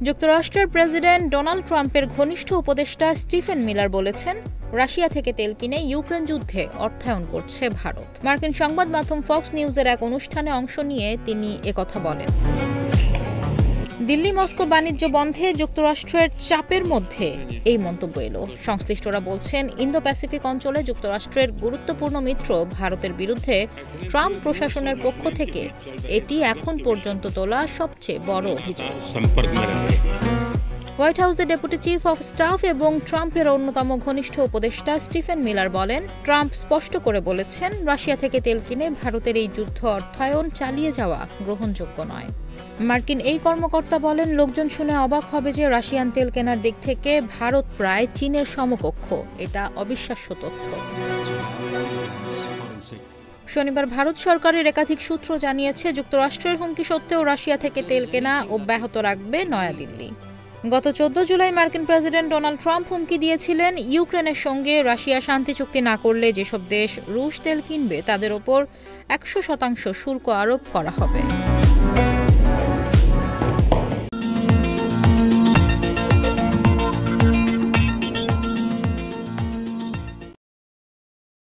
যুক্তরাষ্ট্রের president Donald ট্রাম্পের ঘনিষ্ঠ উপদেষ্টা স্টিফেন মিলার বলেছেন, রাশিয়া থেকে তেল কিনে ইউক্রেন যুদ্ধে অর্থায়ন করছে ভারত। মার্কিন সংবাদ মাধ্যম ফক্স নিউজের এক অনুষ্ঠানে অংশ নিয়ে তিনি একথা বলেন। দিল্লি মস্কো বাণিজ্য বন্ধে যুক্তরাষ্ট্রের চাপের মধ্যে এই মন্তব্য এলো। সংশ্লিষ্টরা বলছেন, ইন্দো প্যাসিফিক অঞ্চলে যুক্তরাষ্ট্রের গুরুত্বপূর্ণ মিত্র ভারতের বিরুদ্ধে ট্রাম্প প্রশাসনের পক্ষ থেকে এটি এখন পর্যন্ত তোলা সবচেয়ে বড় অভিযোগ। হোয়াইট হাউসের ডেপুটি চিফ অফ স্টাফ এবং ট্রাম্পের অন্যতম ঘনিষ্ঠ উপদেষ্টা স্টিফেন মিলার বলেন, ট্রাম্প স্পষ্ট করে বলেছেন, রাশিয়া থেকে তেল কিনে ভারতের এই যুদ্ধ অর্থায়ন চালিয়ে যাওয়া গ্রহণযোগ্য নয়। মার্কিন এই কর্মকর্তা বলেন, লোকজন শুনে অবাক হবে যে রাশিয়ান তেল কেনার দিক থেকে ভারত প্রায় চীনের সমকক্ষ। এটা অবিশ্বাস্য তথ্য। শনিবার ভারত সরকারের একাধিক সূত্র জানিয়েছে, যুক্তরাষ্ট্রের হুমকি সত্ত্বেও রাশিয়া থেকে তেল কেনা অব্যাহত রাখবে নয়াদিল্লি। গত ১৪ জুলাই মার্কিন প্রেসিডেন্ট ডোনাল্ড ট্রাম্প হুমকি দিয়েছিলেন, ইউক্রেনের সঙ্গে রাশিয়া শান্তি চুক্তি না করলে যেসব দেশ রুশ তেল কিনবে তাদের ওপর ১০০% শুল্ক আরোপ করা হবে।